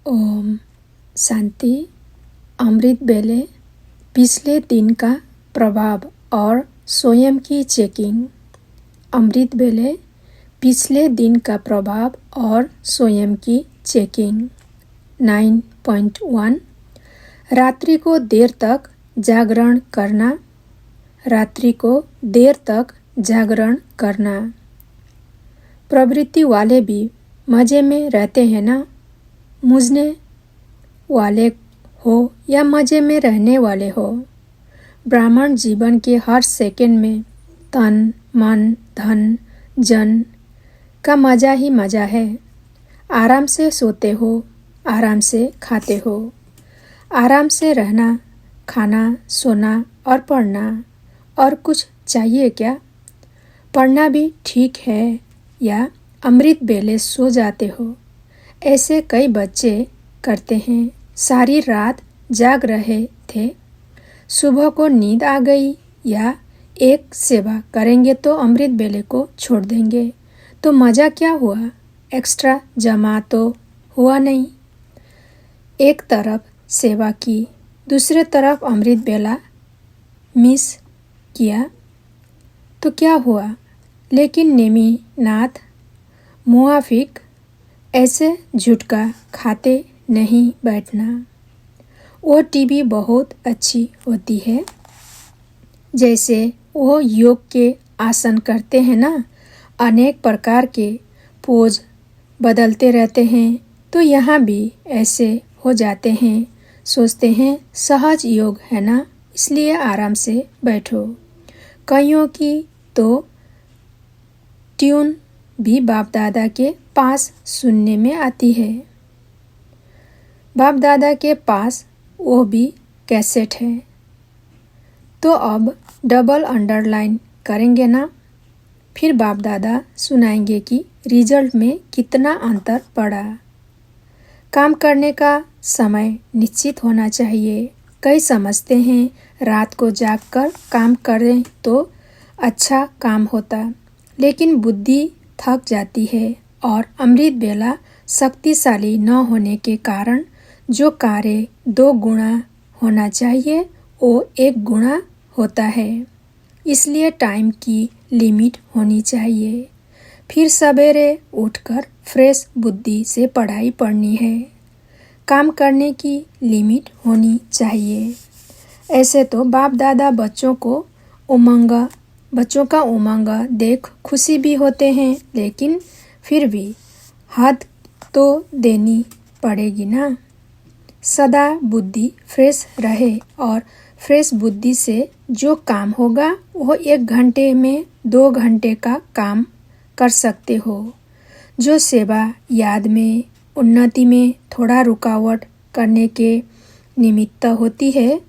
ओम शांति। अमृत बेले पिछले दिन का प्रभाव और स्वयं की चेकिंग। अमृत बेले पिछले दिन का प्रभाव और स्वयं की चेकिंग। 9.1 रात्रि को देर तक जागरण करना। रात्रि को देर तक जागरण करना। प्रवृत्ति वाले भी मज़े में रहते हैं ना। मूझने वाले हो या मज़े में रहने वाले हो, ब्राह्मण जीवन के हर सेकंड में तन मन धन जन का मज़ा ही मज़ा है। आराम से सोते हो, आराम से खाते हो, आराम से रहना, खाना, सोना और पढ़ना। और कुछ चाहिए क्या? पढ़ना भी ठीक है या अमृत बेले सो जाते हो? ऐसे कई बच्चे करते हैं। सारी रात जाग रहे थे, सुबह को नींद आ गई या एक सेवा करेंगे तो अमृत बेले को छोड़ देंगे। तो मज़ा क्या हुआ? एक्स्ट्रा जमा तो हुआ नहीं। एक तरफ सेवा की, दूसरे तरफ अमृत बेला मिस किया तो क्या हुआ? लेकिन नेमीनाथ मुआफिक ऐसे झुटका खाते नहीं बैठना। वो टीवी बहुत अच्छी होती है। जैसे वो योग के आसन करते हैं ना, अनेक प्रकार के पोज बदलते रहते हैं, तो यहाँ भी ऐसे हो जाते हैं। सोचते हैं सहज योग है ना, इसलिए आराम से बैठो। कईयों की तो ट्यून भी बाप दादा के पास सुनने में आती है। बाप दादा के पास वो भी कैसेट है। तो अब डबल अंडरलाइन करेंगे ना, फिर बाप दादा सुनाएंगे कि रिजल्ट में कितना अंतर पड़ा। काम करने का समय निश्चित होना चाहिए। कई समझते हैं रात को जागकर काम करें तो अच्छा काम होता, लेकिन बुद्धि थक जाती है और अमृत बेला शक्तिशाली न होने के कारण जो कार्य 2 गुणा होना चाहिए वो 1 गुणा होता है। इसलिए टाइम की लिमिट होनी चाहिए। फिर सवेरे उठकर फ्रेश बुद्धि से पढ़ाई पढ़नी है। काम करने की लिमिट होनी चाहिए। ऐसे तो बाप दादा बच्चों का उमंग देख खुशी भी होते हैं, लेकिन फिर भी हद तो देनी पड़ेगी ना। सदा बुद्धि फ्रेश रहे और फ्रेश बुद्धि से जो काम होगा वो 1 घंटे में 2 घंटे का काम कर सकते हो। जो सेवा याद में उन्नति में थोड़ा रुकावट करने के निमित्त होती है,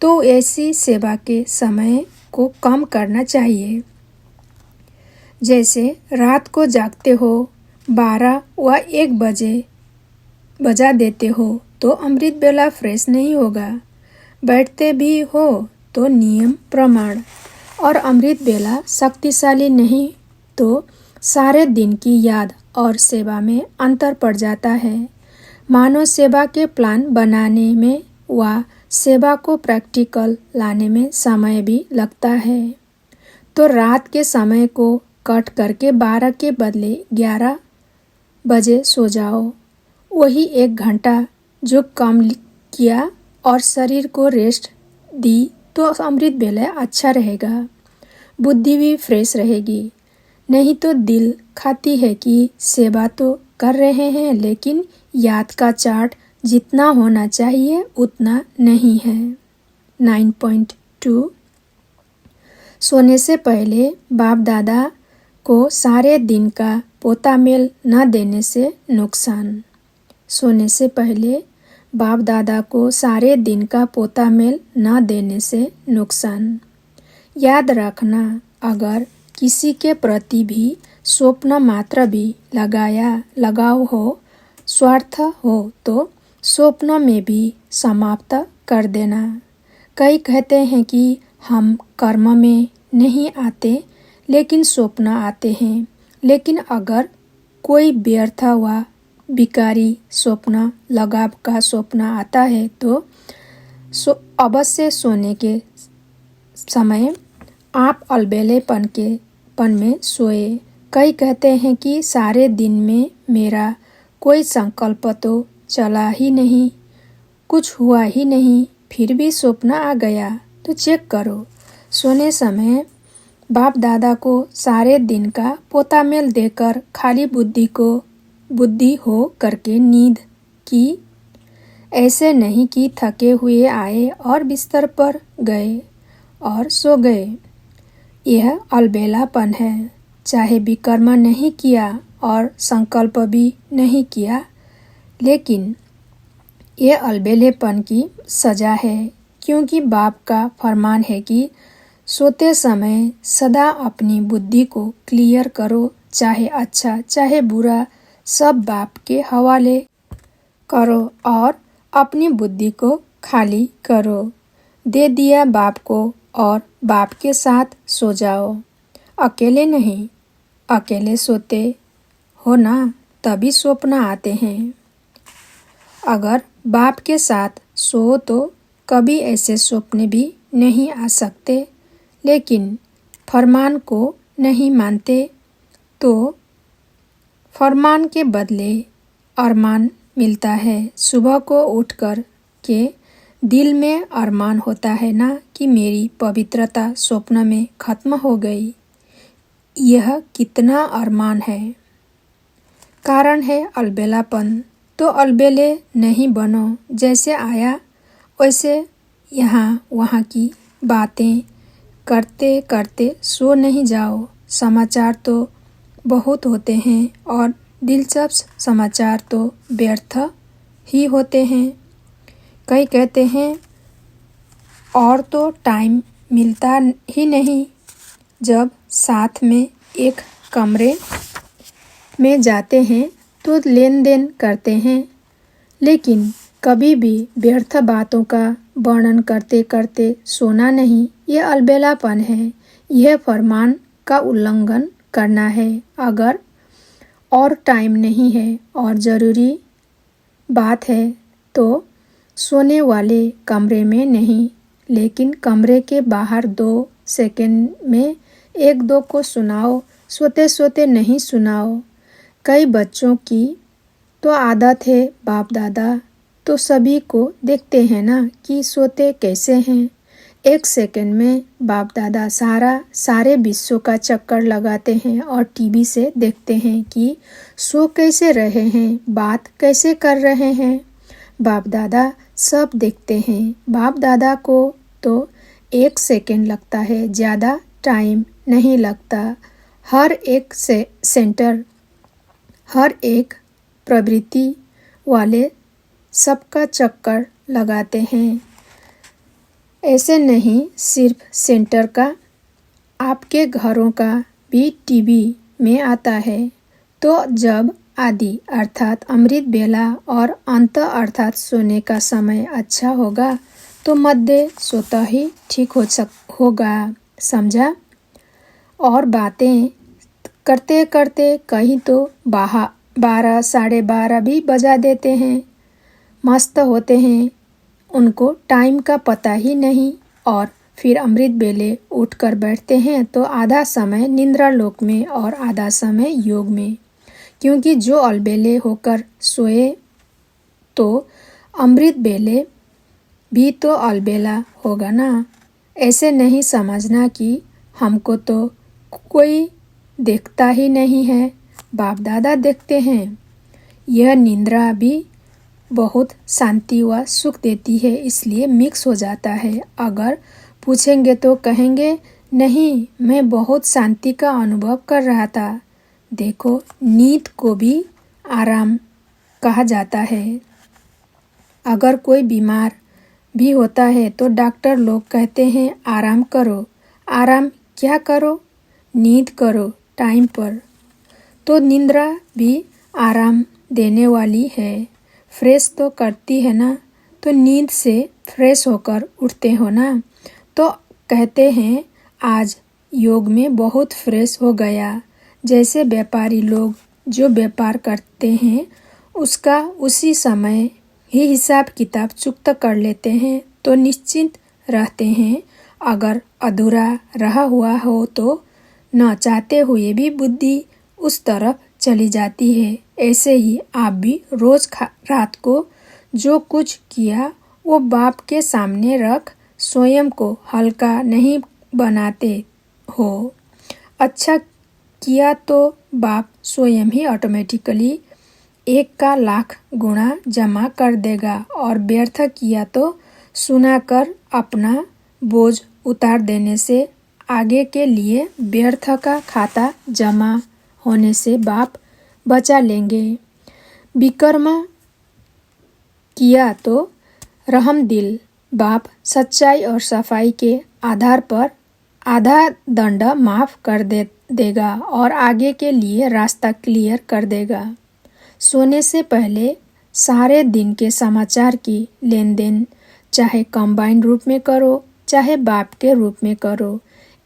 तो ऐसी सेवा के समय को कम करना चाहिए। जैसे रात को जागते हो, 12 व 1 बजे बजा देते हो तो अमृत बेला फ्रेश नहीं होगा। बैठते भी हो तो नियम प्रमाण और अमृत बेला शक्तिशाली नहीं तो सारे दिन की याद और सेवा में अंतर पड़ जाता है। मानव सेवा के प्लान बनाने में व सेवा को प्रैक्टिकल लाने में समय भी लगता है। तो रात के समय को कट करके 12 के बदले 11 बजे सो जाओ। वही 1 घंटा जो कम किया और शरीर को रेस्ट दी तो अमृत बेला अच्छा रहेगा। बुद्धि भी फ्रेश रहेगी। नहीं तो दिल खाती है कि सेवा तो कर रहे हैं, लेकिन याद का चार्ट जितना होना चाहिए उतना नहीं है। 9.2 सोने से पहले बाप दादा को सारे दिन का पोता मेल न देने से नुकसान। सोने से पहले बाप दादा को सारे दिन का पोता मेल न देने से नुकसान। याद रखना, अगर किसी के प्रति भी स्वप्न मात्र भी लगाव हो, स्वार्थ हो तो स्वप्न में भी समाप्त कर देना। कई कहते हैं कि हम कर्म में नहीं आते लेकिन स्वप्न आते हैं। लेकिन अगर कोई व्यर्थ व विकारी स्वप्न, लगाव का स्वप्न आता है तो अवश्य सोने के समय आप अलबेलेपन में सोए। कई कहते हैं कि सारे दिन में मेरा कोई संकल्प तो चला ही नहीं, कुछ हुआ ही नहीं, फिर भी स्वप्न आ गया। तो चेक करो। सोने समय बाप दादा को सारे दिन का पोतामेल देकर खाली बुद्धि हो करके नींद की। ऐसे नहीं कि थके हुए आए और बिस्तर पर गए और सो गए। यह अलबेलापन है। चाहे विकर्म नहीं किया और संकल्प भी नहीं किया, लेकिन ये अलबेलेपन की सजा है, क्योंकि बाप का फरमान है कि सोते समय सदा अपनी बुद्धि को क्लियर करो, चाहे अच्छा चाहे बुरा सब बाप के हवाले करो और अपनी बुद्धि को खाली करो। दे दिया बाप को और बाप के साथ सो जाओ। अकेले नहीं, अकेले सोते हो ना, तभी स्वप्न आते हैं। अगर बाप के साथ सो तो कभी ऐसे स्वप्न भी नहीं आ सकते, लेकिन फरमान को नहीं मानते तो फरमान के बदले अरमान मिलता है। सुबह को उठकर के दिल में अरमान होता है ना कि मेरी पवित्रता स्वप्न में खत्म हो गई। यह कितना अरमान है। कारण है अलबेलापन। तो अलबेले नहीं बनो। जैसे आया वैसे यहाँ वहाँ की बातें करते करते सो नहीं जाओ। समाचार तो बहुत होते हैं और दिलचस्प समाचार तो व्यर्थ ही होते हैं। कई कहते हैं और तो टाइम मिलता ही नहीं। जब साथ में एक कमरे में जाते हैं तो लेन देन करते हैं, लेकिन कभी भी व्यर्थ बातों का वर्णन करते करते सोना नहीं। ये अलबेलापन है। यह फरमान का उल्लंघन करना है। अगर और टाइम नहीं है और ज़रूरी बात है तो सोने वाले कमरे में नहीं, लेकिन कमरे के बाहर 2 सेकंड में 1-2 को सुनाओ। सोते सोते नहीं सुनाओ। कई बच्चों की तो आदत है, बाप दादा तो सभी को देखते हैं ना कि सोते कैसे हैं। 1 सेकंड में बाप दादा सारे विश्व का चक्कर लगाते हैं और टीवी से देखते हैं कि सो कैसे रहे हैं, बात कैसे कर रहे हैं। बाप दादा सब देखते हैं। बाप दादा को तो 1 सेकंड लगता है, ज़्यादा टाइम नहीं लगता। हर एक सेंटर, हर एक प्रवृत्ति वाले सबका चक्कर लगाते हैं। ऐसे नहीं सिर्फ सेंटर का, आपके घरों का भी टीवी में आता है। तो जब आदि अर्थात अमृत बेला और अंत अर्थात सोने का समय अच्छा होगा तो मध्य स्वतः ही ठीक होगा। समझा? और बातें करते करते कहीं तो 12 साढ़े 12 भी बजा देते हैं। मस्त होते हैं, उनको टाइम का पता ही नहीं और फिर अमृत बेले उठकर बैठते हैं तो आधा समय निद्रा लोक में और आधा समय योग में। क्योंकि जो अलबेले होकर सोए तो अमृत बेले भी तो अलबेला होगा ना। ऐसे नहीं समझना कि हमको तो कोई देखता ही नहीं है, बाप दादा देखते हैं। यह निद्रा भी बहुत शांति व सुख देती है, इसलिए मिक्स हो जाता है। अगर पूछेंगे तो कहेंगे नहीं, मैं बहुत शांति का अनुभव कर रहा था। देखो, नींद को भी आराम कहा जाता है। अगर कोई बीमार भी होता है तो डॉक्टर लोग कहते हैं आराम करो। आराम क्या करो? नींद करो टाइम पर। तो निद्रा भी आराम देने वाली है। फ्रेश तो करती है ना। तो नींद से फ्रेश होकर उठते हो ना, तो कहते हैं आज योग में बहुत फ्रेश हो गया। जैसे व्यापारी लोग जो व्यापार करते हैं उसका उसी समय ही हिसाब किताब चुकता कर लेते हैं तो निश्चिंत रहते हैं। अगर अधूरा रहा हुआ हो तो न चाहते हुए भी बुद्धि उस तरफ चली जाती है। ऐसे ही आप भी रोज रात को जो कुछ किया वो बाप के सामने रख स्वयं को हल्का नहीं बनाते हो। अच्छा किया तो बाप स्वयं ही ऑटोमेटिकली 1 का लाख गुणा जमा कर देगा और व्यर्थ किया तो सुनाकर अपना बोझ उतार देने से आगे के लिए व्यर्थ का खाता जमा होने से बाप बचा लेंगे। विकर्म किया तो रहम दिल बाप सच्चाई और सफाई के आधार पर आधा दंड माफ कर देगा और आगे के लिए रास्ता क्लियर कर देगा। सोने से पहले सारे दिन के समाचार की लेन देन चाहे कंबाइन रूप में करो चाहे बाप के रूप में करो।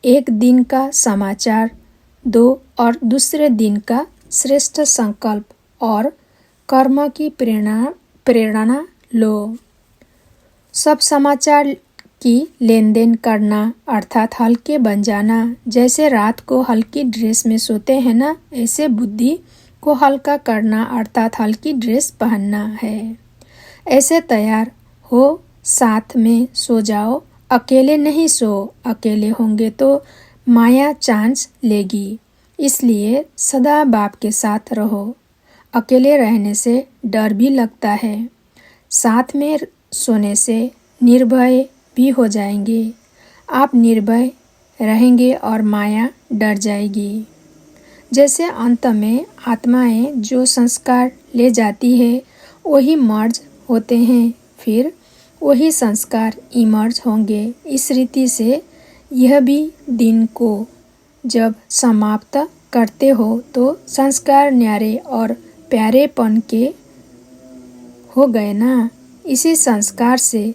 एक दिन का समाचार दो और दूसरे दिन का श्रेष्ठ संकल्प और कर्म की प्रेरणा लो। सब समाचार की लेन देन करना अर्थात हल्के बन जाना। जैसे रात को हल्की ड्रेस में सोते हैं ना, ऐसे बुद्धि को हल्का करना अर्थात हल्की ड्रेस पहनना है। ऐसे तैयार हो साथ में सो जाओ। अकेले नहीं सो, अकेले होंगे तो माया चांस लेगी। इसलिए सदा बाप के साथ रहो। अकेले रहने से डर भी लगता है। साथ में सोने से निर्भय भी हो जाएंगे। आप निर्भय रहेंगे और माया डर जाएगी। जैसे अंत में आत्माएं जो संस्कार ले जाती है वही मर्ज होते हैं, फिर वही संस्कार इमर्ज होंगे। इस रीति से यह भी दिन को जब समाप्त करते हो तो संस्कार न्यारे और प्यारेपन के हो गए ना। इसी संस्कार से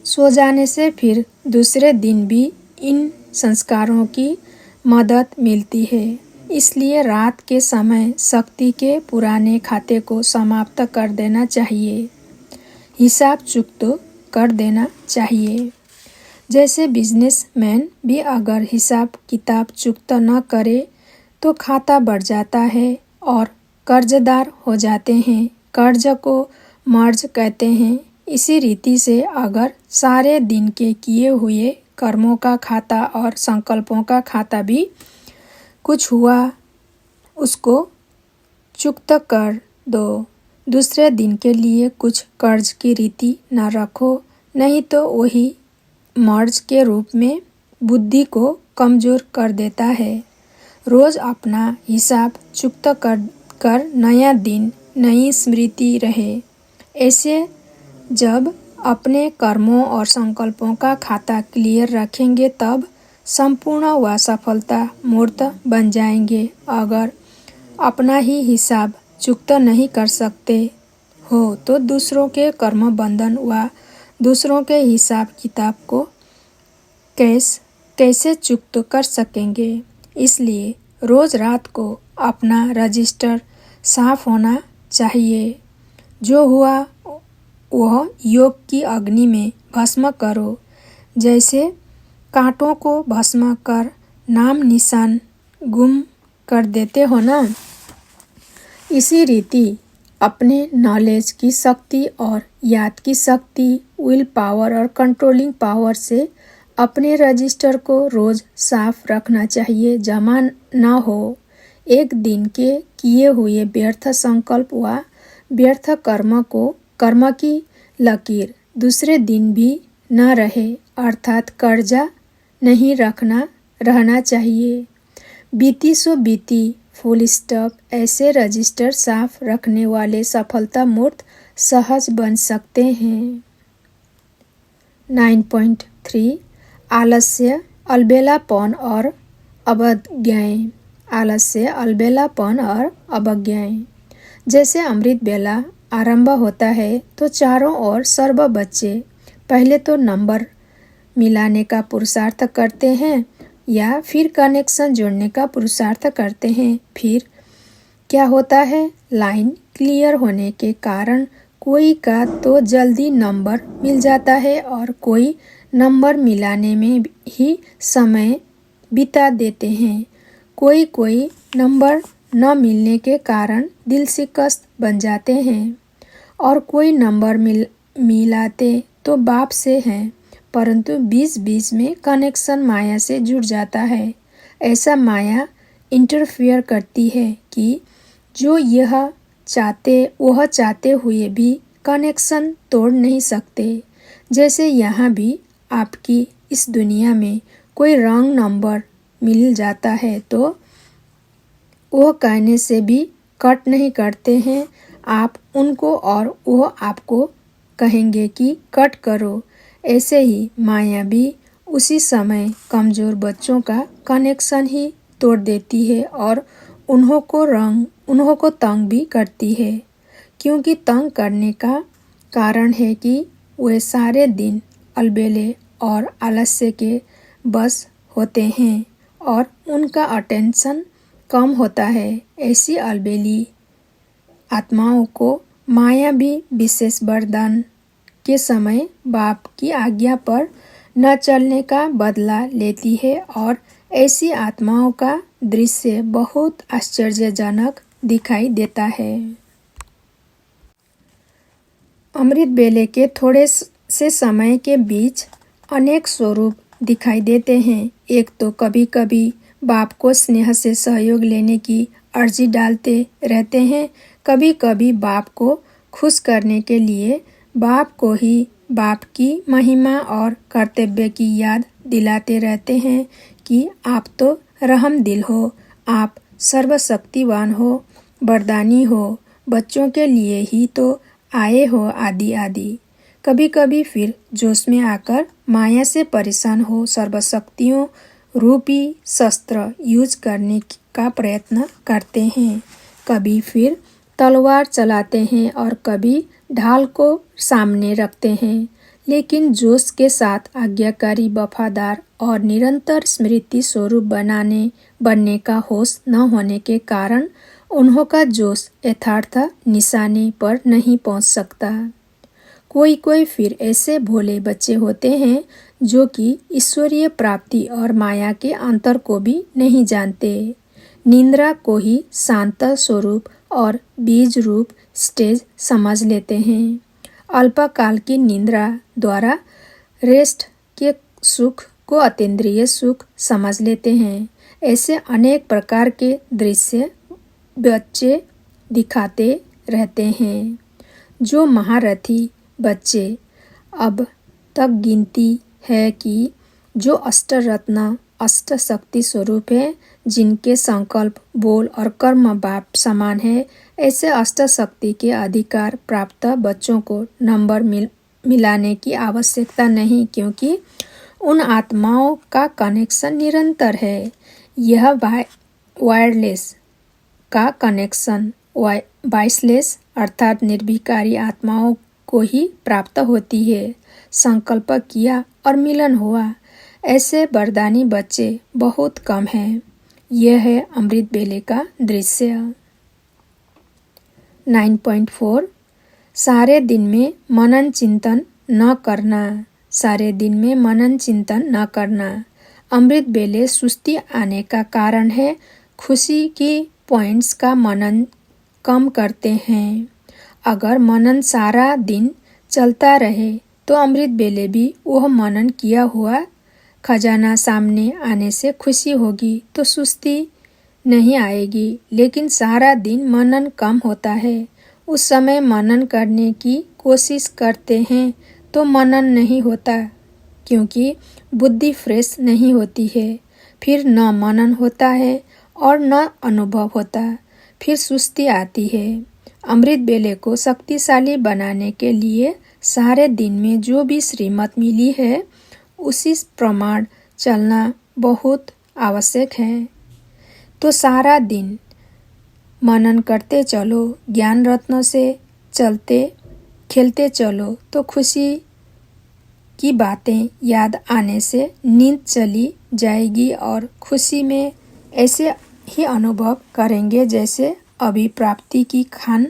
सो जाने से फिर दूसरे दिन भी इन संस्कारों की मदद मिलती है। इसलिए रात के समय शक्ति के पुराने खाते को समाप्त कर देना चाहिए, हिसाब चुकता कर देना चाहिए। जैसे बिजनेसमैन भी अगर हिसाब किताब चुकता न करे तो खाता बढ़ जाता है और कर्जदार हो जाते हैं। कर्ज को मर्ज कहते हैं। इसी रीति से अगर सारे दिन के किए हुए कर्मों का खाता और संकल्पों का खाता भी कुछ हुआ उसको चुकता कर दो। दूसरे दिन के लिए कुछ कर्ज की रीति न रखो, नहीं तो वही मर्ज के रूप में बुद्धि को कमजोर कर देता है। रोज अपना हिसाब चुकता कर नया दिन नई स्मृति रहे। ऐसे जब अपने कर्मों और संकल्पों का खाता क्लियर रखेंगे तब संपूर्ण व सफलता मूर्त बन जाएंगे। अगर अपना ही हिसाब चुकता नहीं कर सकते हो तो दूसरों के कर्म बंधन व दूसरों के हिसाब किताब को कैसे चुकता कर सकेंगे। इसलिए रोज रात को अपना रजिस्टर साफ होना चाहिए। जो हुआ वह योग की अग्नि में भस्म करो। जैसे कांटों को भस्म कर नाम निशान गुम कर देते हो ना, इसी रीति अपने नॉलेज की शक्ति और याद की शक्ति, विल पावर और कंट्रोलिंग पावर से अपने रजिस्टर को रोज साफ रखना चाहिए, जमा न हो। एक दिन के किए हुए व्यर्थ संकल्प व व्यर्थ कर्म की लकीर दूसरे दिन भी न रहे, अर्थात कर्जा नहीं रहना चाहिए। बीती सो बीती, फुल स्टॉप। ऐसे रजिस्टर साफ रखने वाले सफलता मूर्त सहज बन सकते हैं। 9.3 आलस्य, अलबेलापन और अवज्ञाएं। आलस्य, अलबेलापन और अवज्ञाएं। जैसे अमृत बेला आरंभ होता है तो चारों ओर सर्व बच्चे पहले तो नंबर मिलाने का पुरुषार्थ करते हैं या फिर कनेक्शन जोड़ने का पुरुषार्थ करते हैं। फिर क्या होता है, लाइन क्लियर होने के कारण कोई का तो जल्दी नंबर मिल जाता है और कोई नंबर मिलाने में ही समय बिता देते हैं। कोई नंबर न मिलने के कारण दिल शिकस्त बन जाते हैं और कोई नंबर मिलाते तो बाप से हैं, परंतु बीच में कनेक्शन माया से जुड़ जाता है। ऐसा माया इंटरफियर करती है कि जो वह चाहते हुए भी कनेक्शन तोड़ नहीं सकते। जैसे यहाँ भी आपकी इस दुनिया में कोई रॉन्ग नंबर मिल जाता है तो वह कहने से भी कट नहीं करते हैं आप उनको और वह आपको कहेंगे कि कट करो। ऐसे ही माया भी उसी समय कमज़ोर बच्चों का कनेक्शन ही तोड़ देती है और उन्हों को तंग भी करती है, क्योंकि तंग करने का कारण है कि वे सारे दिन अलबेले और आलस्य के बस होते हैं और उनका अटेंशन कम होता है। ऐसी अलबेली आत्माओं को माया भी विशेष वरदान के समय बाप की आज्ञा पर न चलने का बदला लेती है और ऐसी आत्माओं का दृश्य बहुत आश्चर्यजनक दिखाई देता है। अमृत बेले के थोड़े से समय के बीच अनेक स्वरूप दिखाई देते हैं। एक तो कभी कभी बाप को स्नेह से सहयोग लेने की अर्जी डालते रहते हैं, कभी कभी बाप को खुश करने के लिए बाप को ही बाप की महिमा और कर्तव्य की याद दिलाते रहते हैं कि आप तो रहम दिल हो, आप सर्वशक्तिवान हो, वरदानी हो, बच्चों के लिए ही तो आए हो, आदि आदि। कभी कभी फिर जोश में आकर माया से परेशान हो सर्वशक्तियों रूपी शस्त्र यूज करने का प्रयत्न करते हैं। कभी फिर तलवार चलाते हैं और कभी ढाल को सामने रखते हैं, लेकिन जोश के साथ आज्ञाकारी, वफादार और निरंतर स्मृति स्वरूप बनने का होश न होने के कारण उन्हों का जोश यथार्थ निशाने पर नहीं पहुंच सकता। कोई फिर ऐसे भोले बच्चे होते हैं जो कि ईश्वरीय प्राप्ति और माया के अंतर को भी नहीं जानते। निद्रा को ही शांत स्वरूप और बीज रूप स्टेज समझ लेते हैं। अल्पकाल की निद्रा द्वारा रेस्ट के सुख को अतीन्द्रिय सुख समझ लेते हैं। ऐसे अनेक प्रकार के दृश्य बच्चे दिखाते रहते हैं। जो महारथी बच्चे अब तक गिनती है कि जो अष्टरत्न अष्ट शक्ति स्वरूप है, जिनके संकल्प, बोल और कर्म बाप समान है, ऐसे अष्ट शक्ति के अधिकार प्राप्त बच्चों को नंबर मिलाने की आवश्यकता नहीं, क्योंकि उन आत्माओं का कनेक्शन निरंतर है। यह वायरलेस का कनेक्शन वॉइसलेस अर्थात निर्विकारी आत्माओं को ही प्राप्त होती है। संकल्प किया और मिलन हुआ, ऐसे वरदानी बच्चे बहुत कम हैं। यह है अमृत बेले का दृश्य। 9.4 सारे दिन में मनन चिंतन न करना। सारे दिन में मनन चिंतन न करना अमृत बेले सुस्ती आने का कारण है। खुशी की पॉइंट्स का मनन कम करते हैं। अगर मनन सारा दिन चलता रहे तो अमृत बेले भी वह मनन किया हुआ खजाना सामने आने से खुशी होगी, तो सुस्ती नहीं आएगी। लेकिन सारा दिन मनन कम होता है, उस समय मनन करने की कोशिश करते हैं तो मनन नहीं होता, क्योंकि बुद्धि फ्रेश नहीं होती है। फिर न मनन होता है और न अनुभव होता, फिर सुस्ती आती है। अमृत बेले को शक्तिशाली बनाने के लिए सारे दिन में जो भी श्रीमत मिली है उसी प्रमाण चलना बहुत आवश्यक है। तो सारा दिन मनन करते चलो, ज्ञान रत्नों से चलते खेलते चलो, तो खुशी की बातें याद आने से नींद चली जाएगी और खुशी में ऐसे ही अनुभव करेंगे जैसे अभी प्राप्ति की खान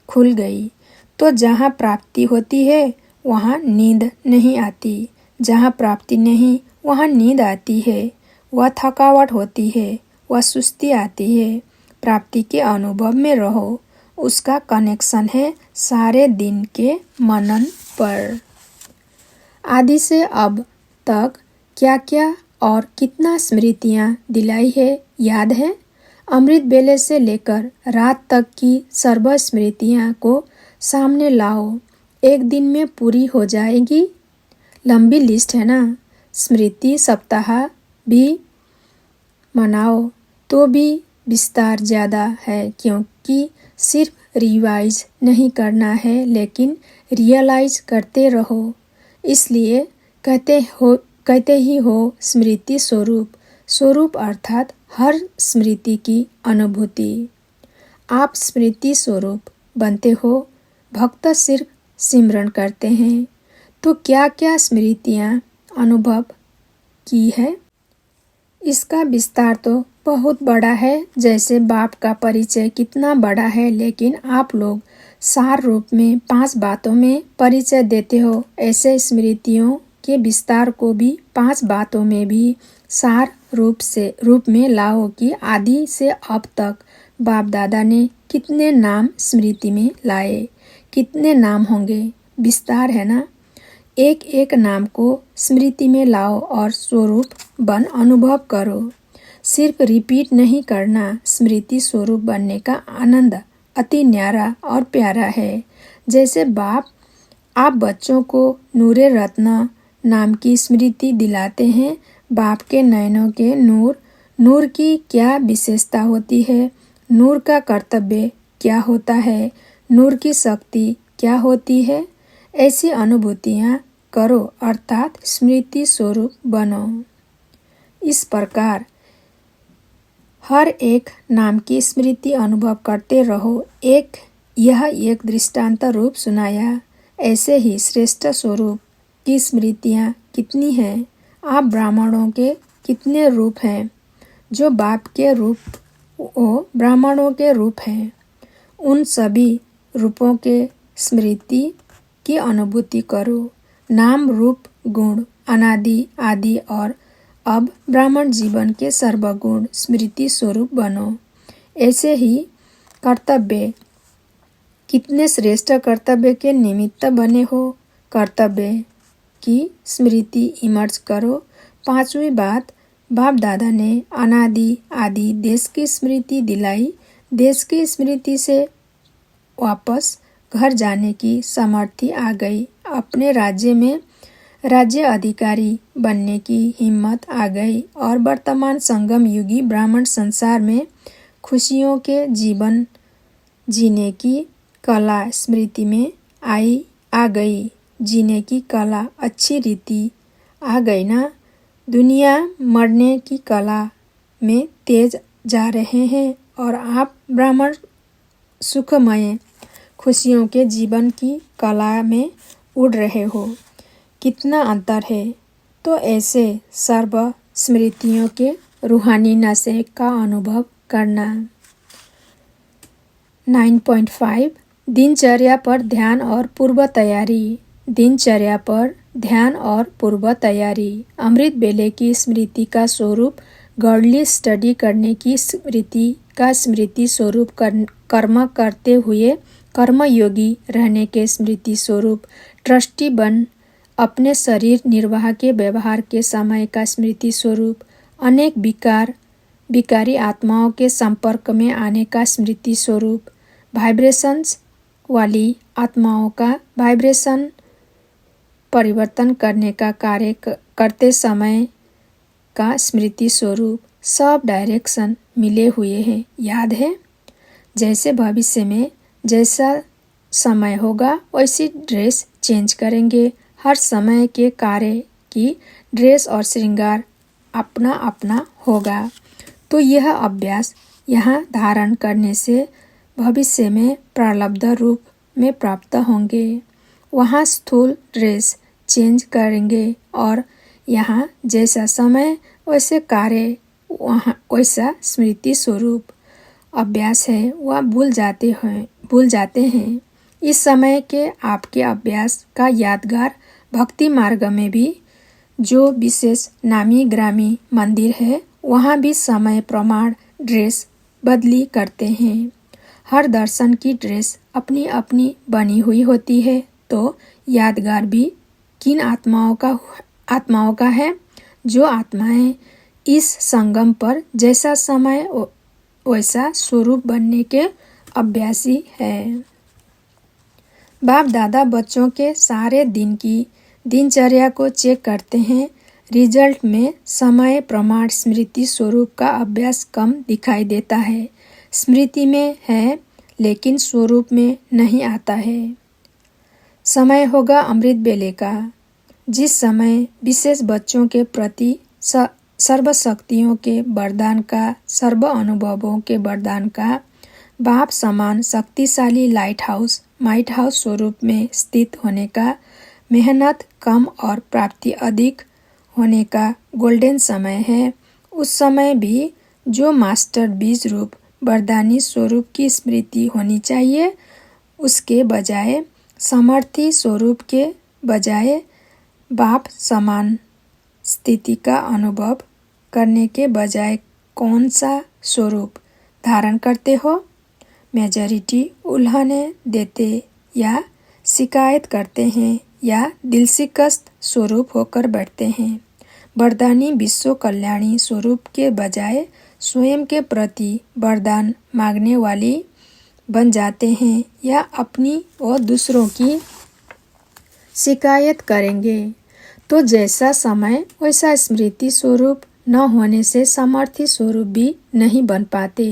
खुल गई। तो जहाँ प्राप्ति होती है वहाँ नींद नहीं आती, जहाँ प्राप्ति नहीं वहाँ नींद आती है, वह थकावट होती है, वह सुस्ती आती है। प्राप्ति के अनुभव में रहो, उसका कनेक्शन है सारे दिन के मनन पर। आदि से अब तक क्या क्या और कितना स्मृतियाँ दिलाई है याद है? अमृत बेले से लेकर रात तक की सर्व स्मृतियाँ को सामने लाओ, एक दिन में पूरी हो जाएगी। लंबी लिस्ट है ना। स्मृति सप्ताह भी मनाओ तो भी विस्तार ज़्यादा है, क्योंकि सिर्फ रिवाइज नहीं करना है लेकिन रियलाइज करते रहो। इसलिए कहते ही हो स्मृति स्वरूप। स्वरूप अर्थात हर स्मृति की अनुभूति। आप स्मृति स्वरूप बनते हो। भक्त सिर्फ सिमरन करते हैं तो क्या क्या स्मृतियाँ अनुभव की है? इसका विस्तार तो बहुत बड़ा है, जैसे बाप का परिचय कितना बड़ा है, लेकिन आप लोग सार रूप में 5 बातों में परिचय देते हो। ऐसे स्मृतियों के विस्तार को भी 5 बातों में भी सार रूप में लाओ कि आदि से अब तक बाप दादा ने कितने नाम स्मृति में लाए, कितने नाम होंगे। विस्तार है ना। एक एक नाम को स्मृति में लाओ और स्वरूप बन अनुभव करो। सिर्फ रिपीट नहीं करना। स्मृति स्वरूप बनने का आनंद अति न्यारा और प्यारा है। जैसे आप बच्चों को नूरे रत्न नाम की स्मृति दिलाते हैं। बाप के नयनों के नूर की क्या विशेषता होती है, नूर का कर्तव्य क्या होता है, नूर की शक्ति क्या होती है, ऐसी अनुभूतियाँ करो अर्थात स्मृति स्वरूप बनो। इस प्रकार हर एक नाम की स्मृति अनुभव करते रहो। यह एक दृष्टांत रूप सुनाया। ऐसे ही श्रेष्ठ स्वरूप की स्मृतियाँ कितनी हैं। आप ब्राह्मणों के कितने रूप हैं, जो बाप के रूप वो ब्राह्मणों के रूप हैं। उन सभी रूपों के स्मृति की अनुभूति करो। नाम रूप गुण अनादि आदि और अब ब्राह्मण जीवन के सर्वगुण स्मृति स्वरूप बनो। ऐसे ही कर्तव्य, कितने श्रेष्ठ कर्तव्य के निमित्त बने हो। कर्तव्य की स्मृति इमर्ज करो। 5वीं बात, बाप दादा ने अनादि आदि देश की स्मृति दिलाई। देश की स्मृति से वापस घर जाने की सामर्थ्य आ गई। अपने राज्य में राज्य अधिकारी बनने की हिम्मत आ गई और वर्तमान संगम युगी ब्राह्मण संसार में खुशियों के जीवन जीने की कला स्मृति में आ गई। जीने की कला अच्छी रीति आ गई ना। दुनिया मरने की कला में तेज जा रहे हैं और आप ब्राह्मण सुखमय खुशियों के जीवन की कला में उड़ रहे हो। कितना अंतर है। तो ऐसे सर्व स्मृतियों के रूहानी नशे का अनुभव करना। 9.5 दिनचर्या पर ध्यान और पूर्व तैयारी। दिनचर्या पर ध्यान और पूर्व तैयारी। अमृत बेले की स्मृति का स्वरूप गॉडली स्टडी करने की स्मृति का स्मृति स्वरूप कर्म करते हुए कर्मयोगी रहने के स्मृति स्वरूप ट्रस्टी बन अपने शरीर निर्वाह के व्यवहार के समय का स्मृति स्वरूप अनेक विकारी आत्माओं के संपर्क में आने का स्मृति स्वरूप वाइब्रेशंस वाली आत्माओं का वाइब्रेशन परिवर्तन करने का कार्य करते समय का स्मृति स्वरूप सब डायरेक्शन मिले हुए हैं। याद है? जैसे भविष्य में जैसा समय होगा वैसी ड्रेस चेंज करेंगे। हर समय के कार्य की ड्रेस और श्रृंगार अपना अपना होगा। तो यह अभ्यास यहाँ धारण करने से भविष्य में प्रारब्ध रूप में प्राप्त होंगे। वहाँ स्थूल ड्रेस चेंज करेंगे और यहाँ जैसा समय वैसे कार्य, वहाँ वैसा स्मृति स्वरूप अभ्यास है वह भूल भूल जाते हैं। इस समय के आपके अभ्यास का यादगार भक्ति मार्ग में भी जो विशेष नामी ग्रामी मंदिर है वहाँ भी समय प्रमाण ड्रेस बदली करते हैं। हर दर्शन की ड्रेस अपनी अपनी बनी हुई होती है, तो यादगार भी किन आत्माओं का है? जो आत्माएं इस संगम पर जैसा समय वैसा स्वरूप बनने के अभ्यासी है। बाप दादा बच्चों के सारे दिन की दिनचर्या को चेक करते हैं। रिजल्ट में समय प्रमाण स्मृति स्वरूप का अभ्यास कम दिखाई देता है। स्मृति में है लेकिन स्वरूप में नहीं आता है। समय होगा अमृत बेले का, जिस समय विशेष बच्चों के प्रति सर्वशक्तियों के वरदान का, सर्व अनुभवों के वरदान का, बाप समान शक्तिशाली लाइट हाउस स्वरूप में स्थित होने का, मेहनत कम और प्राप्ति अधिक होने का गोल्डन समय है। उस समय भी जो मास्टर बीज रूप वरदानी स्वरूप की स्मृति होनी चाहिए, उसके बजाय समर्थी स्वरूप के बजाय बाप समान स्थिति का अनुभव करने के बजाय कौन सा स्वरूप धारण करते हो? मेजॉरिटी उल्हाने देते या शिकायत करते हैं या दिलशिकस्त स्वरूप होकर बैठते हैं। वरदानी विश्व कल्याणी स्वरूप के बजाय स्वयं के प्रति वरदान मांगने वाली बन जाते हैं या अपनी और दूसरों की शिकायत करेंगे। तो जैसा समय वैसा स्मृति स्वरूप न होने से समर्थी स्वरूप भी नहीं बन पाते।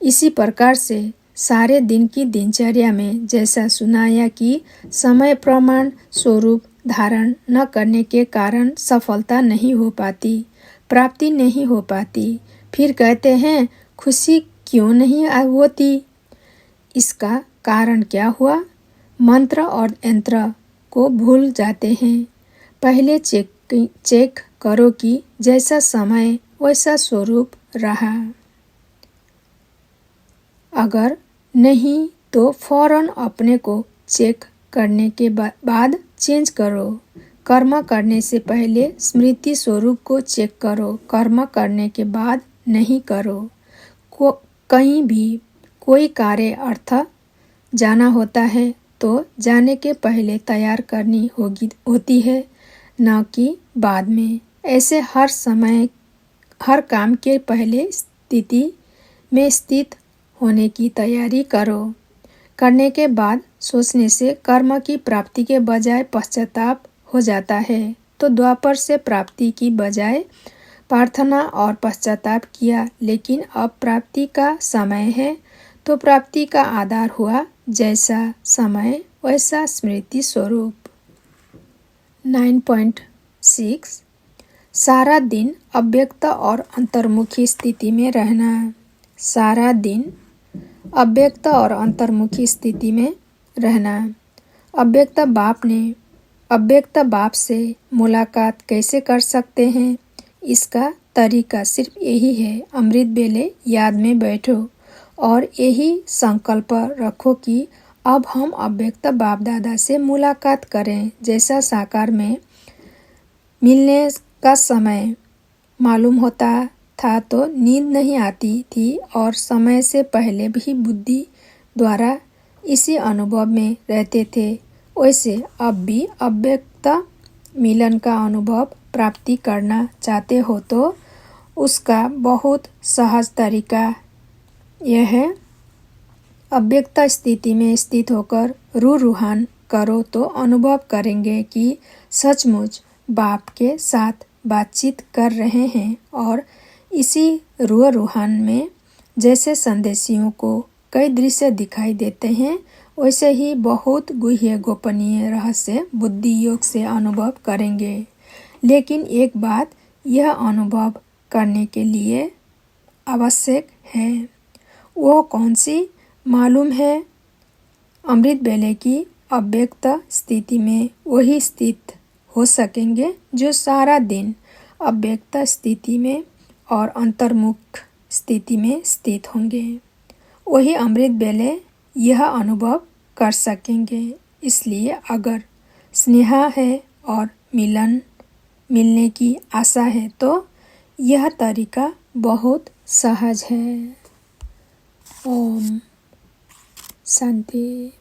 इसी प्रकार से सारे दिन की दिनचर्या में जैसा सुनाया कि समय प्रमाण स्वरूप धारण न करने के कारण सफलता नहीं हो पाती, प्राप्ति नहीं हो पाती। फिर कहते हैं खुशी क्यों नहीं होती? इसका कारण क्या हुआ? मंत्र और यंत्र को भूल जाते हैं। पहले चेक करो कि जैसा समय वैसा स्वरूप रहा। अगर नहीं तो फौरन अपने को चेक करने के बाद चेंज करो। कर्म करने से पहले स्मृति स्वरूप को चेक करो, कर्म करने के बाद नहीं करो। कहीं भी कोई कार्य अर्थ जाना होता है तो जाने के पहले तैयार करनी होती है, न कि बाद में। ऐसे हर समय हर काम के पहले स्थिति में स्थित होने की तैयारी करो। करने के बाद सोचने से कर्म की प्राप्ति के बजाय पश्चाताप हो जाता है। तो द्वापर से प्राप्ति की बजाय प्रार्थना और पश्चाताप किया, लेकिन अब प्राप्ति का समय है तो प्राप्ति का आधार हुआ जैसा समय वैसा स्मृति स्वरूप। 9.6 सारा दिन अव्यक्त और अंतर्मुखी स्थिति में रहना। सारा दिन अव्यक्त और अंतर्मुखी स्थिति में रहना। अव्यक्त बाप से मुलाकात कैसे कर सकते हैं? इसका तरीका सिर्फ यही है, अमृत बेले याद में बैठो और यही संकल्प रखो कि अब हम अव्यक्त बाप दादा से मुलाकात करें। जैसा साकार में मिलने का समय मालूम होता था तो नींद नहीं आती थी और समय से पहले भी बुद्धि द्वारा इसी अनुभव में रहते थे। वैसे अब भी अव्यक्त मिलन का अनुभव प्राप्ति करना चाहते हो तो उसका बहुत सहज तरीका यह है, अव्यक्त स्थिति में स्थित होकर रूहान करो तो अनुभव करेंगे कि सचमुच बाप के साथ बातचीत कर रहे हैं। और इसी रूहान में जैसे संदेशियों को कई दृश्य दिखाई देते हैं, वैसे ही बहुत गुह्य गोपनीय रहस्य बुद्धि योग से अनुभव करेंगे। लेकिन एक बात यह अनुभव करने के लिए आवश्यक है, वो कौन सी मालूम है? अमृत बेले की अव्यक्त स्थिति में वही स्थित हो सकेंगे जो सारा दिन अव्यक्त स्थिति में और अंतर्मुख स्थिति में स्थित होंगे। वही अमृत बेले यह अनुभव कर सकेंगे। इसलिए अगर स्नेह है और मिलने की आशा है तो यह तरीका बहुत सहज है। ओम शांति।